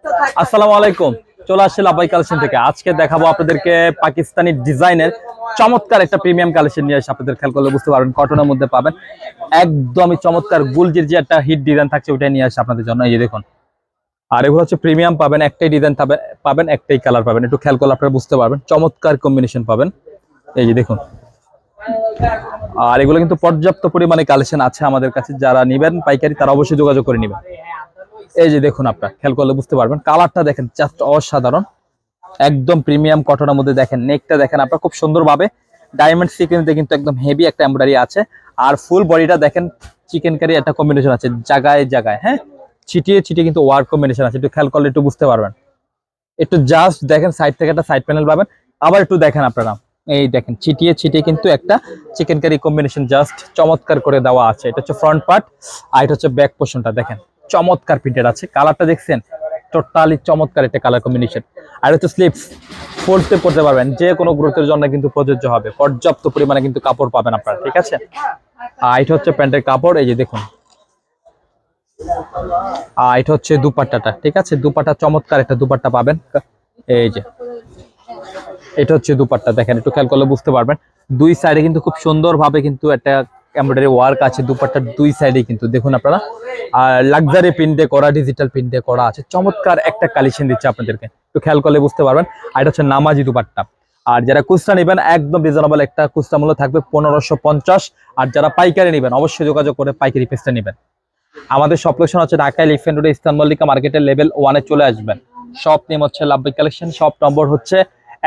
আসসালামু আলাইকুম। চলে আসছে লাভবাই কালেকশন থেকে। আজকে দেখাবো আপনাদেরকে পাকিস্তানি ডিজাইনের চমৎকার একটা প্রিমিয়াম কালেকশন নিয়ে এসে আপনাদের খেয়াল করলে বুঝতে পারবেন কটনের মধ্যে পাবেন। একদমই চমৎকার গুলজির যে একটা হিট ডিজাইন থাকছে ওইটাই নিয়ে আসে আপনাদের জন্য। এই যে দেখুন, আর এগুলো হচ্ছে প্রিমিয়াম পাবেন, একটাই ডিজাইন পাবেন, একটাই কালার পাবেন। একটু খেয়াল করলে আপনারা বুঝতে পারবেন চমৎকার কম্বিনেশন পাবেন। এই যে দেখুন, আর এগুলো কিন্তু পর্যাপ্ত পরিমাণে কালেকশন আছে আমাদের কাছে। যারা নিবেন পাইকারি তারা অবশ্যই যোগাযোগ করে নেবেন। এই যে দেখুন, আপনার খেয়াল করলে বুঝতে পারবেন, কালারটা দেখেন জাস্ট অসাধারণ, একদম প্রিমিয়াম কটনের মধ্যে। দেখেন নেকটা দেখেন আপনার খুব সুন্দরভাবে ডায়মন্ড সিকোয়েন্সে কিন্তু একদম হেভি একটা এমব্রয়ডারি আছে। আর ফুল বডিটা দেখেন চিকেন কারি একটা কম্বিনেশন আছে জায়গায় জায়গায়, হ্যাঁ, ছিটিয়ে ছিটিয়ে কিন্তু ওয়ার্ক কম্বিনেশন আছে। একটু খেয়াল করলে একটু বুঝতে পারবেন। একটু জাস্ট দেখেন সাইড থেকে একটা সাইড প্যানেল পাবেন। আবার একটু দেখেন আপনারা, এই দেখেন ছিটিয়ে ছিটিয়ে কিন্তু একটা চিকেন কারি কম্বিনেশন জাস্ট চমৎকার করে দেওয়া আছে। এটা হচ্ছে ফ্রন্ট পার্ট, আর এটা হচ্ছে ব্যাক পোর্শনটা। দেখেন চমৎকার প্রিন্টেড আছে, কালারটা দেখছেন টোটালি চমৎকার একটা কালার কম্বিনেশন। আর হচ্ছে স্লিপস ফোর স্টেপ করতে পারবেন, যে কোনো গ্রোথের জন্য কিন্তু প্রযোজ্য হবে। পর্যাপ্ত পরিমাণে কিন্তু কাপড় পাবেন আপনারা, ঠিক আছে। আর এটা হচ্ছে প্যান্টের কাপড়, এই যে দেখুন। আর এটা হচ্ছে দুপাট্টাটা, ঠিক আছে। দুপাট্টা চমৎকার একটা দুপাট্টা পাবেন। এই যে এটা হচ্ছে দুপাট্টা, দেখেন একটু খেয়াল করলে বুঝতে পারবেন। দুই সাইডে কিন্তু খুব সুন্দর ভাবে কিন্তু একটা এমব্রয়ডারি ওয়ার্ক আছে দুপাট্টার দুই সাইডে কিন্তু, দেখুন আপনারা। আর লাক্সারি প্রিন্টে করা, ডিজিটাল প্রিন্টে করা আছে, চমৎকার একটা কালেকশন দিচ্ছে আপনাদেরকে। একটু খেয়াল করলে বুঝতে পারবেন। আর এটা হচ্ছে নামাজি দুপাট্টা। আর যারা খুচরা নেবেন একদম রিজনেবল একটা খুচরা মূল্য থাকবে 1550। আর যারা পাইকারি নেবেন অবশ্যই যোগাযোগ করে পাইকারি পিসটা নেবেন। আমাদের শপ লোকেশন হচ্ছে Dhaka elephant road eastern Mallika মার্কেটের লেভেল 1-এ চলে আসবেন। শপ নেম হচ্ছে লাভবাই কালেকশন, শপ নম্বর হচ্ছে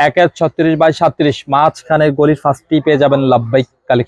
1-36/37, মাঝখানের গলির ফার্স্টেই পেয়ে যাবেন লাভবাই কালেকশন।